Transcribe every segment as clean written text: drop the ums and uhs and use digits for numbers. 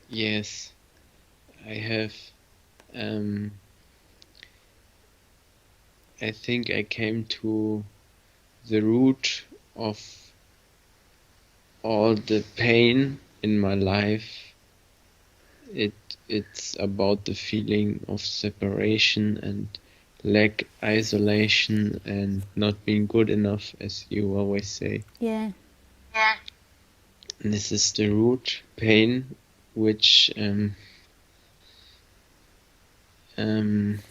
Yes, I have. Um, I think I came to the root of all the pain in my life. It it's about the feeling of separation and lack, isolation, and not being good enough, as you always say. Yeah, And this is the root pain, which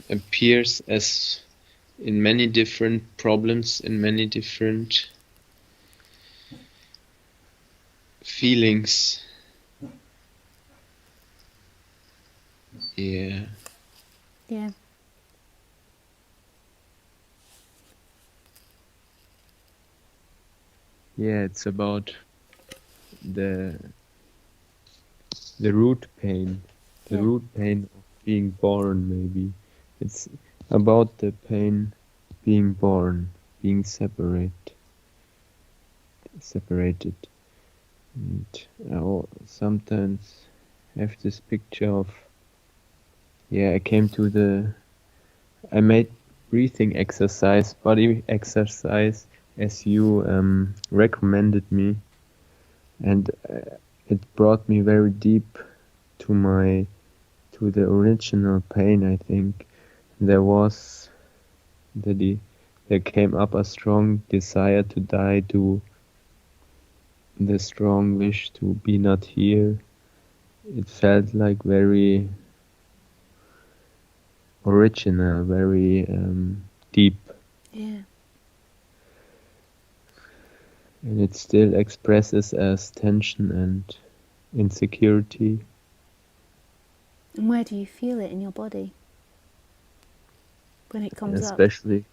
appears as in many different problems, in many different feelings. Yeah, yeah, yeah. It's about the the root pain, the yeah, root pain of being born. Maybe it's about the pain being born, being separated. And I sometimes have this picture of, yeah, I made breathing exercise, body exercise, as you recommended me, and it brought me very deep to to the original pain. I think there was the there came up a strong desire to die, to the strong wish to be not here. It felt like very original, very deep, yeah. and it still expresses as tension and insecurity, And where do you feel it in your body when it comes up? especially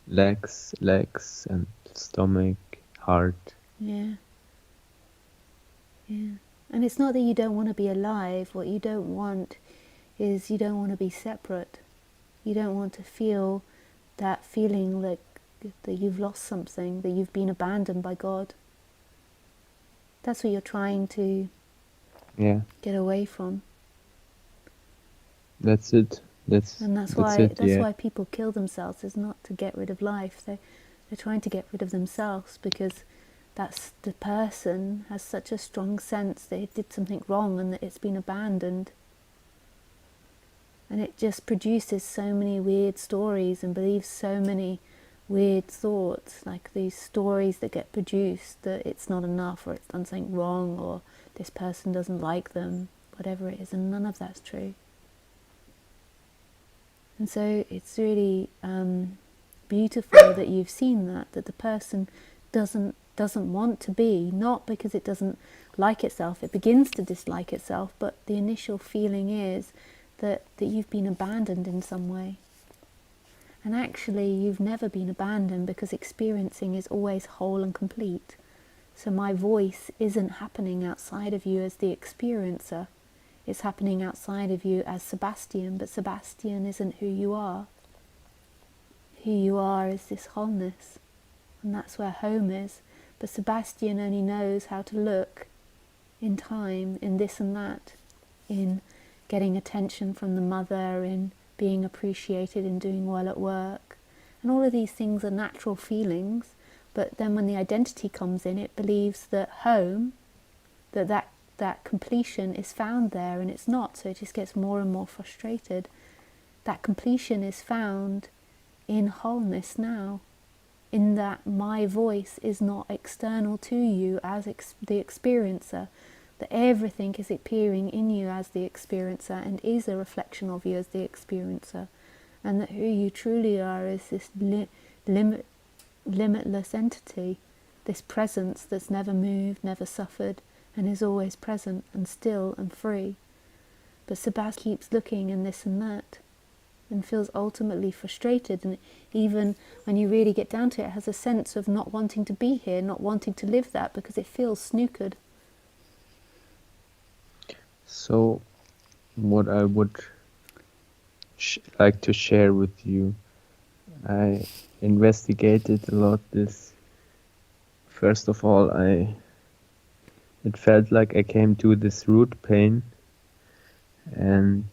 legs and stomach, heart. Yeah, yeah. And it's not that you don't want to be alive. What you don't want is you don't want to be separate. You don't want to feel that feeling like that you've lost something, that you've been abandoned by God. That's what you're trying to Yeah, get away from. that's it. And That's it. that's Yeah, why people kill themselves, is not to get rid of life. They're trying to get rid of themselves because that's the person has such a strong sense that it did something wrong and that it's been abandoned. And it just produces so many weird stories and believes so many weird thoughts, like these stories that get produced that it's not enough or it's done something wrong or this person doesn't like them, whatever it is, and none of that's true. And so it's really beautiful that you've seen that the person doesn't want to be, not because it doesn't like itself, it begins to dislike itself, but the initial feeling is that you've been abandoned in some way. And actually you've never been abandoned because experiencing is always whole and complete. So my voice isn't happening outside of you as the experiencer. It's happening outside of you as Sebastian, but Sebastian isn't who you are. Who you are is this wholeness, and that's where home is. But Sebastian only knows how to look in time, in this and that, in getting attention from the mother, in being appreciated, in doing well at work. And all of these things are natural feelings, but then when the identity comes in, it believes that home, that completion is found there, and it's not, so it just gets more and more frustrated. That completion is found in wholeness now, in that my voice is not external to you as the experiencer, that everything is appearing in you as the experiencer and is a reflection of you as the experiencer, and that who you truly are is this limitless entity, this presence that's never moved, never suffered, and is always present and still and free. But Sebastian keeps looking in this and that and feels ultimately frustrated, and even when you really get down to it, has a sense of not wanting to be here, not wanting to live that because it feels snookered. so what I would like to share with you, I investigated a lot this. First of all, I it felt like I came to this root pain and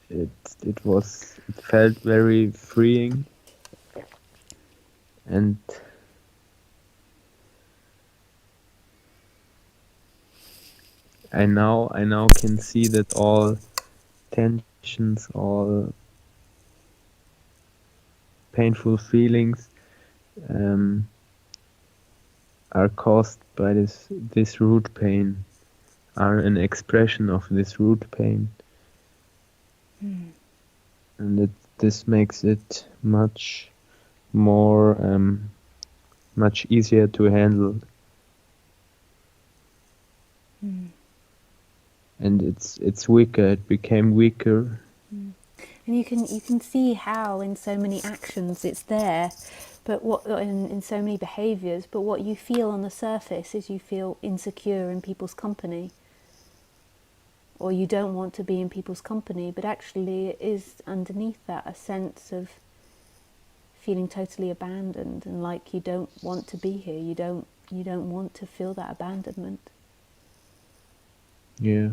it it felt very freeing, and I now can see that all tensions, all painful feelings um, are caused by this root pain, are an expression of this root pain, and this makes it more much easier to handle, and it's weaker. It became weaker. And you can see how in so many actions it's there, but what in so many behaviours. But what you feel on the surface is you feel insecure in people's company, or you don't want to be in people's company. But actually, it is underneath that a sense of feeling totally abandoned and like you don't want to be here. You don't want to feel that abandonment. Yeah.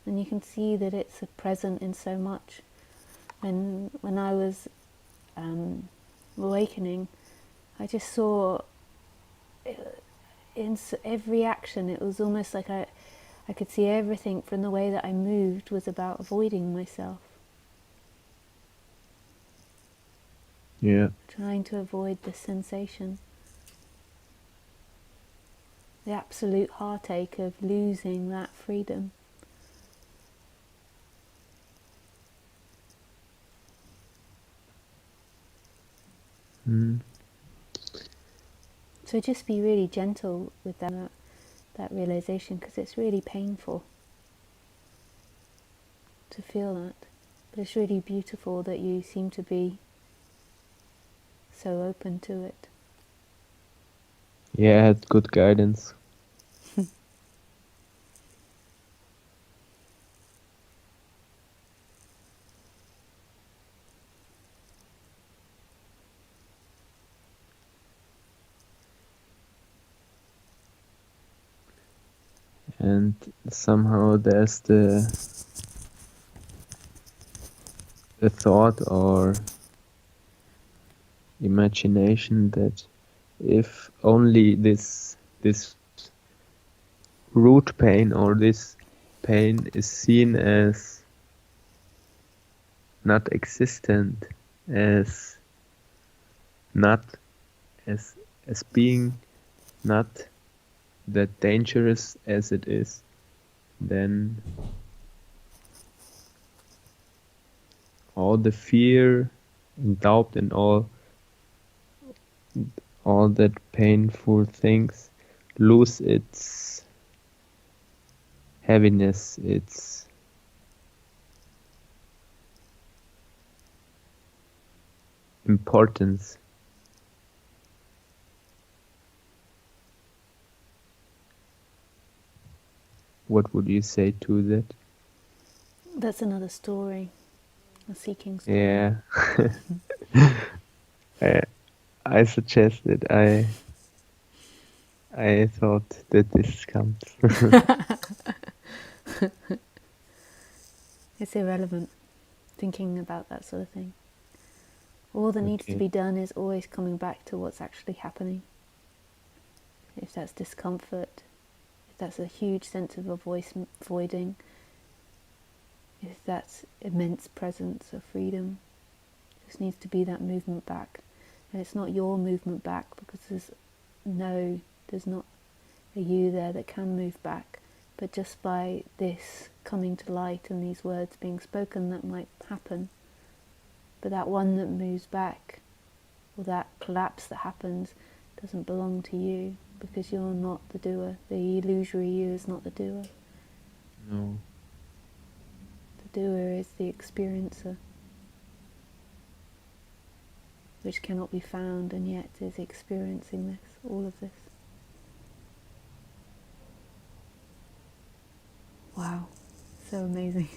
And you can see that it's present in so much. And when I was awakening, I just saw in every action, it was almost like I could see everything from the way that I moved was about avoiding myself, Yeah. trying to avoid this sensation, the absolute heartache of losing that freedom. Mm. So just be really gentle with that realization, because it's really painful to feel that. But it's really beautiful that you seem to be so open to it. Yeah, I had good guidance. And somehow there's the thought or imagination that if only this root pain or this pain is seen as not existent, as not as being not that dangerous as it is, then all the fear and doubt and all that painful things lose its heaviness, its importance. What would you say to that? That's another story, a seeking story. Yeah. I, I suggested. I thought that this comes. It's irrelevant thinking about that sort of thing. All that needs to Okay. be done is always coming back to what's actually happening. If that's discomfort, if that's a huge sense of avoiding, if that's immense presence of freedom, it just needs to be that movement back. And it's not your movement back, because there's not a you there that can move back. But just by this coming to light and these words being spoken, that might happen. But that one that moves back, or that collapse that happens, doesn't belong to you, because you're not the doer. The illusory you is not the doer. No. The doer is the experiencer, which cannot be found and yet is experiencing this, all of this. Wow, so amazing.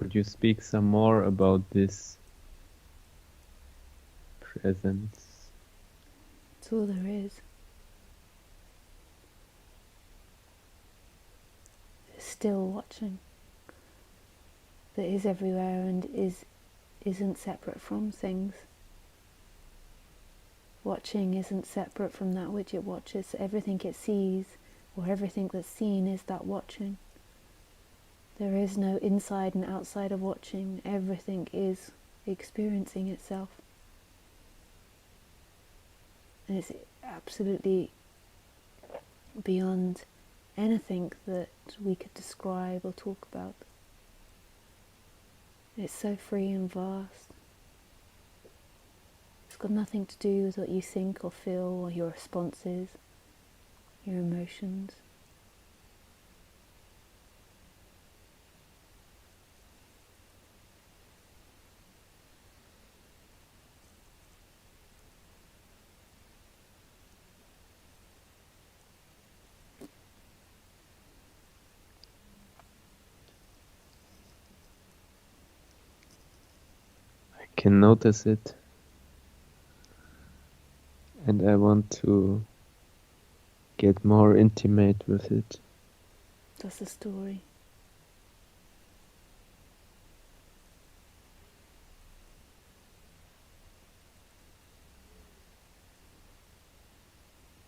Could you speak some more about this presence? That's all there is. It's still watching. That is everywhere and isn't separate from things. Watching isn't separate from that which it watches. Everything it sees, or everything that's seen, is that watching. There is no inside and outside of watching. Everything is experiencing itself. And it's absolutely beyond anything that we could describe or talk about. It's so free and vast. It's got nothing to do with what you think or feel or your responses, your emotions. I can notice it, and I want to get more intimate with it. That's the story.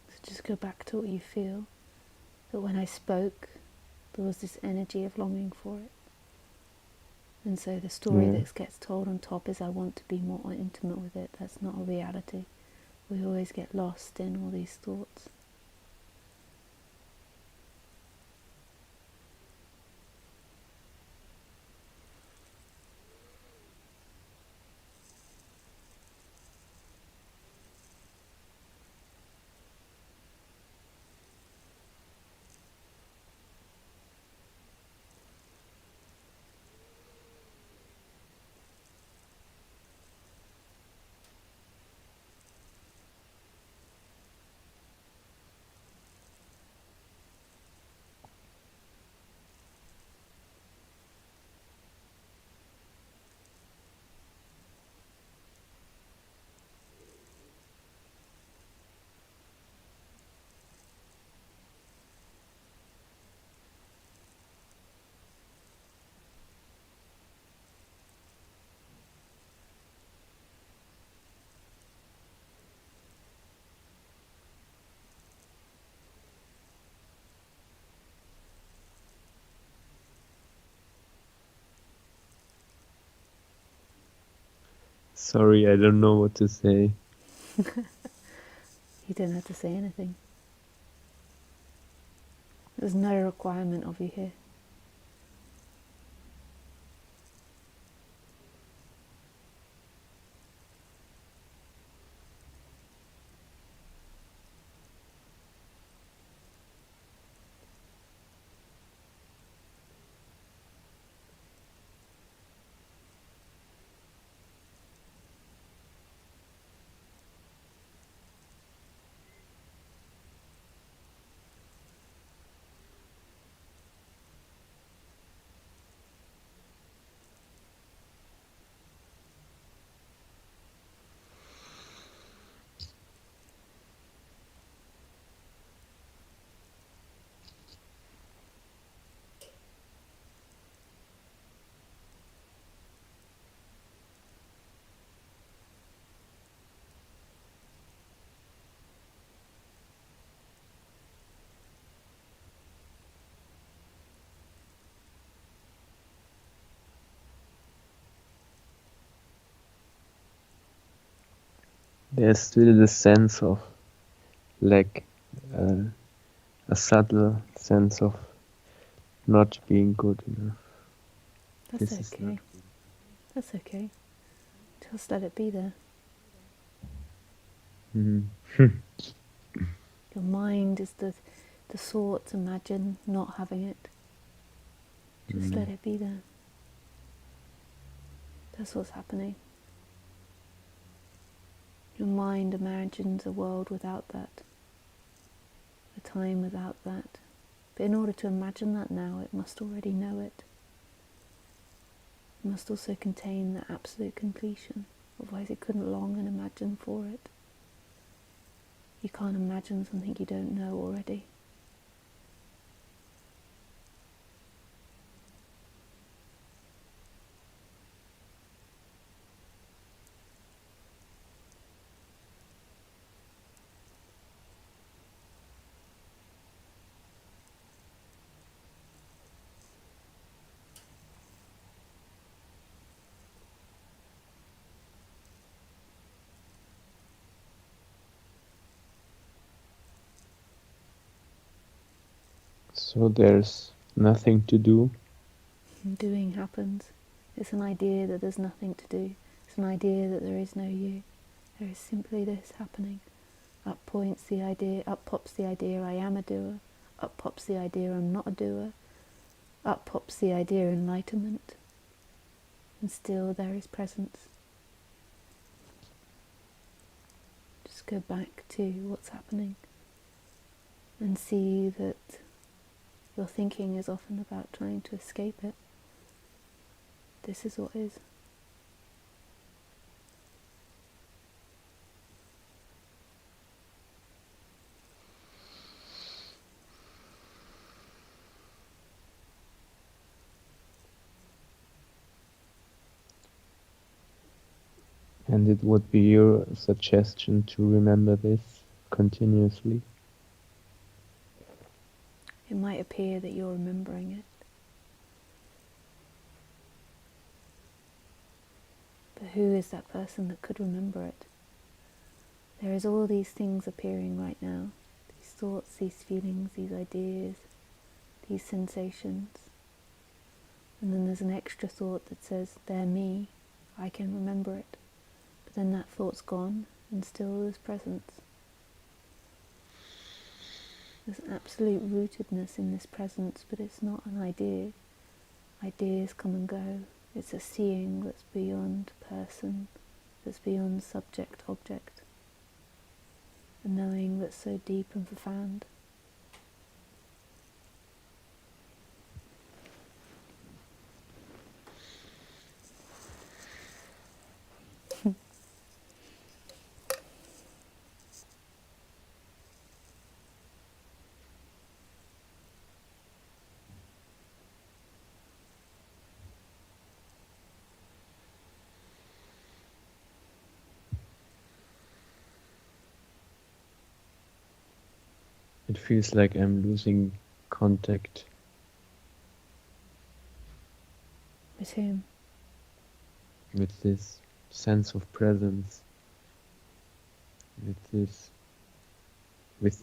So just go back to what you feel. That when I spoke, there was this energy of longing for it. And so the story that gets told on top is I want to be more intimate with it. That's not a reality. We always get lost in all these thoughts. Sorry, I don't know what to say. You don't have to say anything. There's no requirement of you here. There's still the sense of lack, uh, a subtle sense of not being good enough. That's This is not. okay. That's okay. Just let it be there. Your mind is the thoughts, imagine not having it. Just let it be there. That's what's happening. Your mind imagines a world without that, a time without that. But in order to imagine that now, it must already know it. It must also contain the absolute completion, otherwise it couldn't long and imagine for it. You can't imagine something you don't know already. So there's nothing to do. And doing happens. It's an idea that there's nothing to do. It's an idea that there is no you. There is simply this happening. Up pops the idea I am a doer. Up pops the idea I'm not a doer. Up pops the idea enlightenment. And still there is presence. Just go back to what's happening and see that your thinking is often about trying to escape it. This is what is. And it would be your suggestion to remember this continuously. It might appear that you're remembering it, but who is that person that could remember it? There is all these things appearing right now, these thoughts, these feelings, these ideas, these sensations, and then there's an extra thought that says, they're me, I can remember it, but then that thought's gone and still there's presence. There's absolute rootedness in this presence, but it's not an idea. Ideas come and go. It's a seeing that's beyond person, that's beyond subject, object. A knowing that's so deep and profound. It feels like I'm losing contact. With whom? With this sense of presence. With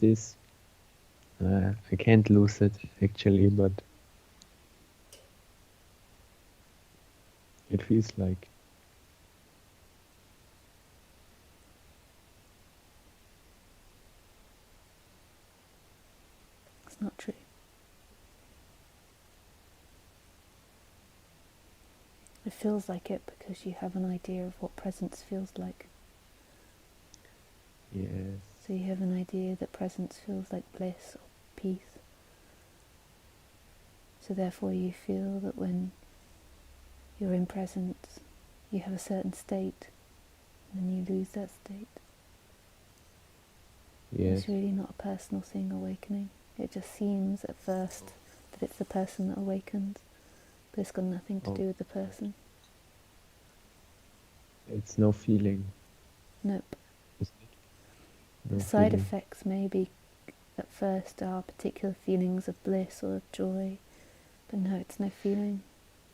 this. I can't lose it actually, but it feels like. It's not true. It feels like it because you have an idea of what presence feels like. Yes. So you have an idea that presence feels like bliss or peace. So therefore you feel that when you're in presence, you have a certain state, and then you lose that state. Yes. It's really not a personal thing, awakening. It just seems at first that it's the person that awakens, but it's got nothing to do with the person. It's no feeling. Nope. No The side feeling. effects maybe at first are particular feelings of bliss or of joy, but no, it's no feeling.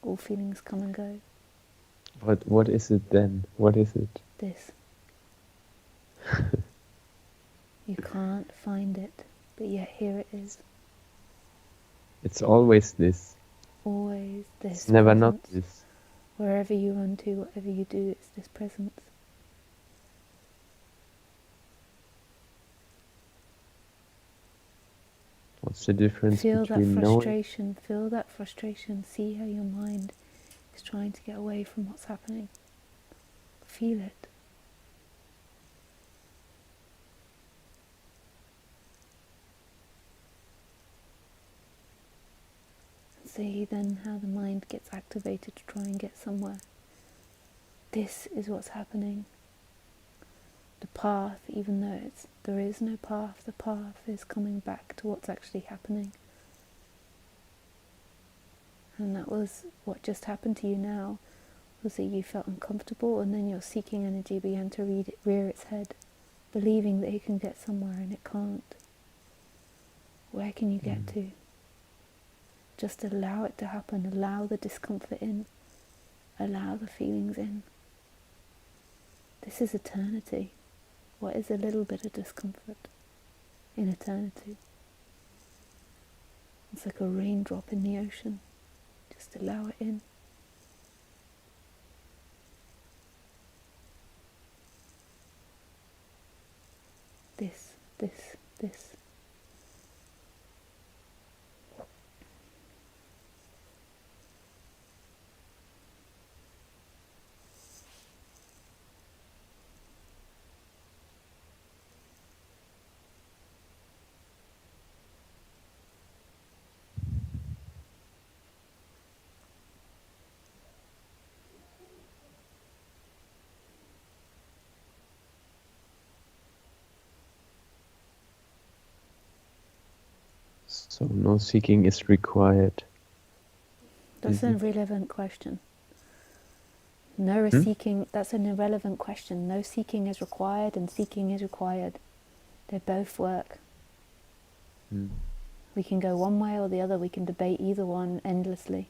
All feelings come and go. What is it then? What is it? This. You can't find it, but yet here it is. It's always this. Always this. It's never presence. not this. Wherever you run to, whatever you do, it's this presence. What's the difference Feel that between frustration, feel that frustration, see how your mind is trying to get away from what's happening. Feel it. see then how the mind gets activated to try and get somewhere. This is what's happening. The path, even though there is no path, the path is coming back to what's actually happening. And that was what just happened to you now, was that you felt uncomfortable, and then your seeking energy began to rear its head, believing that it can get somewhere and it can't. Where can you get to? Just allow it to happen, allow the discomfort in, allow the feelings in. This is eternity. What is a little bit of discomfort in eternity? It's like a raindrop in the ocean. Just allow it in. This. So no seeking is required. That's an irrelevant question. No seeking, that's an irrelevant question. No seeking is required and seeking is required. They both work. We can go one way or the other. We can debate either one endlessly.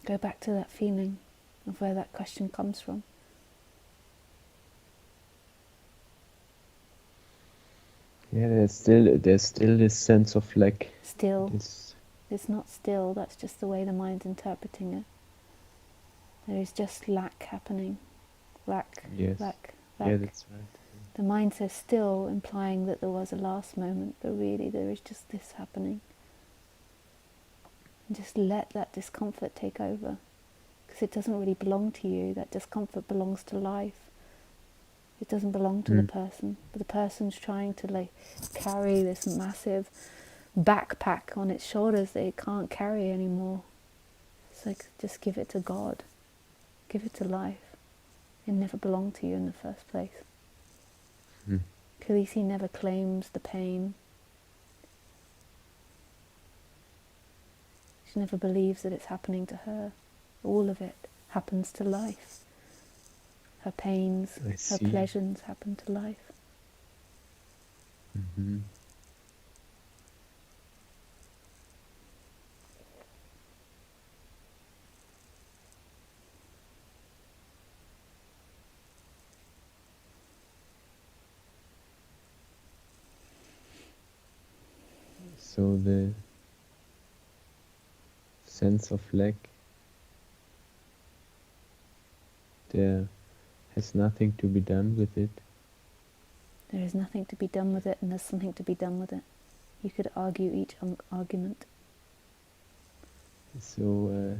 Go back to that feeling of where that question comes from. Yeah, there's still this sense of lack. Still. It's not still, that's just the way the mind's interpreting it. There is just lack happening. Lack. Yeah, that's right. The mind says still, implying that there was a last moment, but really there is just this happening. And just let that discomfort take over, because it doesn't really belong to you. That discomfort belongs to life. It doesn't belong to the person. But the person's trying to carry this massive backpack on its shoulders that it can't carry anymore. It's like, just give it to God. Give it to life. It never belonged to you in the first place. Khaleesi never claims the pain. She never believes that it's happening to her. All of it happens to life. Her pains, her pleasures happen to life. So the sense of lack, there has nothing to be done with it. There is nothing to be done with it, and there's something to be done with it. You could argue each argument. So,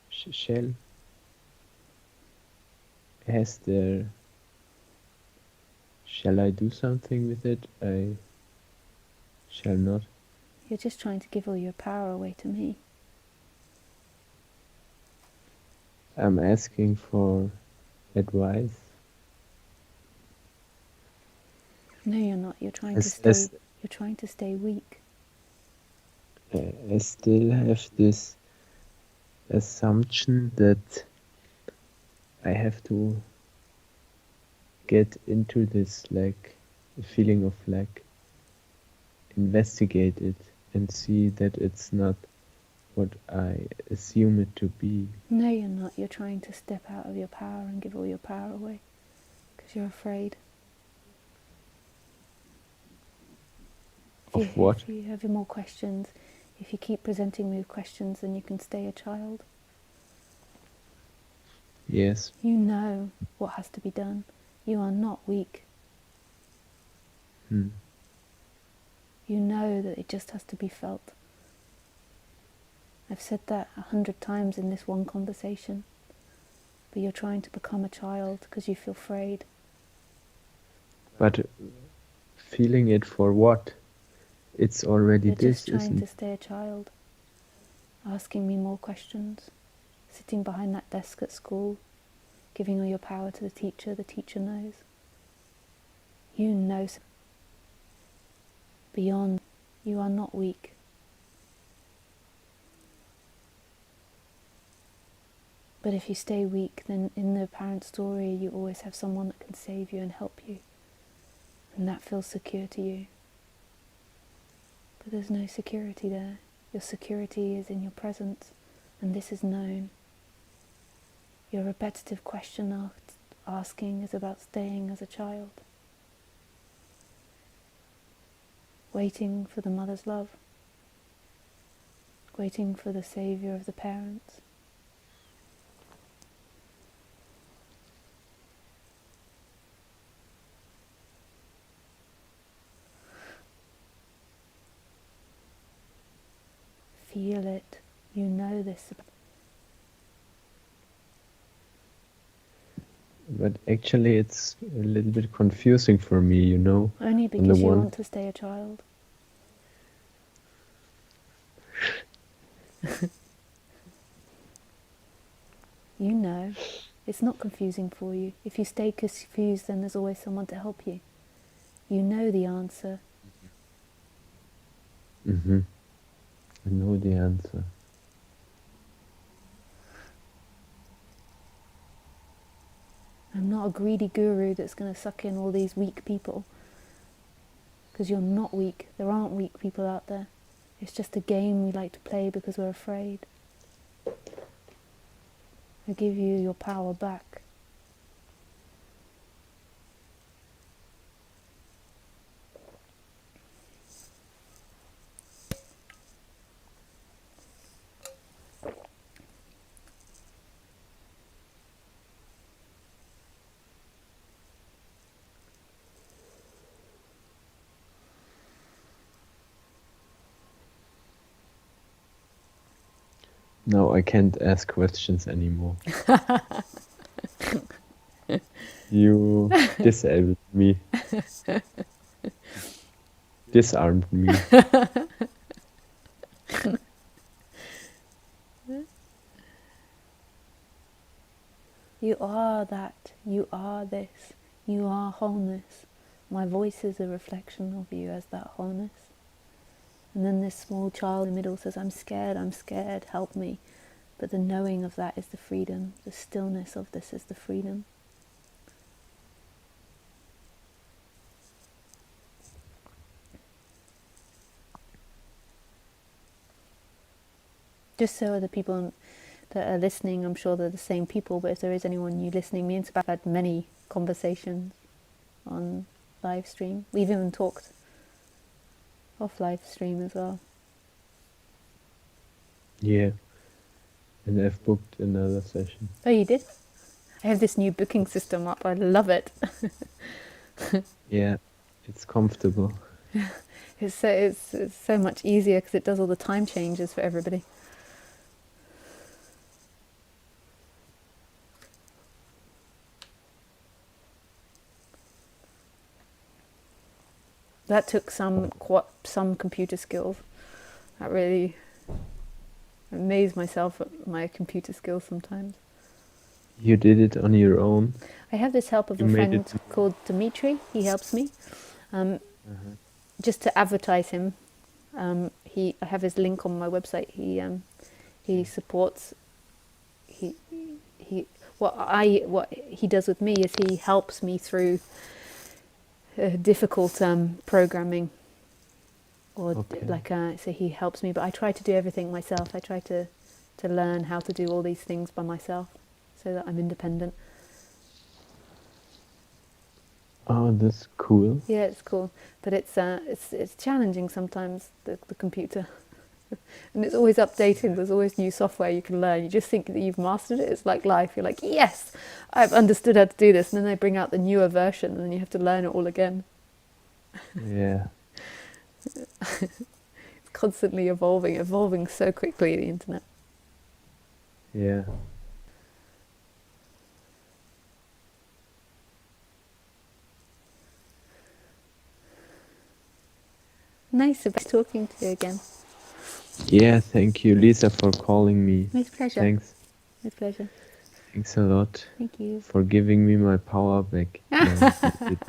shall I do something with it? I shall not. You're just trying to give all your power away to me. I'm asking for advice. No, you're not. You're trying to stay weak. I still have this assumption that I have to get into this feeling of lack, investigate it, and see that it's not what I assume it to be. No, you're not. You're trying to step out of your power and give all your power away because you're afraid. Of what? If you have more questions, if you keep presenting me with questions, then you can stay a child. Yes. You know what has to be done. You are not weak. You know that it just has to be felt. I've said that 100 times in this one conversation. but you're trying to become a child because you feel afraid. But feeling it for what? It's already You're this, just trying isn't to stay a child, asking me more questions, sitting behind that desk at school, giving all your power to the teacher knows. You know beyond, you are not weak. But if you stay weak, then in the parent story you always have someone that can save you and help you. And that feels secure to you. But there's no security there. Your security is in your presence, and this is known. Your repetitive question asking is about staying as a child. Waiting for the mother's love. Waiting for the saviour of the parents. Feel it. You know this. But actually it's a little bit confusing for me, you know. Only On the because you one, want to stay a child. You know. It's not confusing for you. If you stay confused, then there's always someone to help you. You know the answer. I know the answer. I'm not a greedy guru that's going to suck in all these weak people. Because you're not weak. There aren't weak people out there. It's just a game we like to play because we're afraid. I give you your power back. Now I can't ask questions anymore. You disabled me. Disarmed me. You are that. You are this. You are wholeness. My voice is a reflection of you as that wholeness. And then this small child in the middle says, I'm scared, help me. But the knowing of that is the freedom. The stillness of this is the freedom. Just so other people that are listening, I'm sure they're the same people, but if there is anyone new listening, me and Sebastian had many conversations on live stream. We've even talked off live stream as well. Yeah. And I've booked another session. Oh, you did? I have this new booking system up. I love it. Yeah, it's comfortable. It's so much easier because it does all the time changes for everybody. That took some computer skills. That really amazed myself at my computer skills sometimes. You did it on your own? I have this help of You a made friend it. called Dimitri. He helps me. Just to advertise him, I have his link on my website. He supports. What he does with me is he helps me through difficult programming, or Okay. so he helps me. But I try to do everything myself. I try to learn how to do all these things by myself, so that I'm independent. Oh, that's cool. Yeah, it's cool, but it's challenging sometimes, the computer, and it's always updating. There's always new software you can learn. You just think that you've mastered it. It's like life. You're like, yes, I've understood how to do this, and then they bring out the newer version, and then you have to learn it all again. Yeah. It's constantly evolving so quickly. The internet. Yeah. Nice about talking to you again. Yeah, thank you, Lisa, for calling me. My pleasure. Thanks. My pleasure. Thanks a lot Thank you. for giving me my power back. No, it's not it.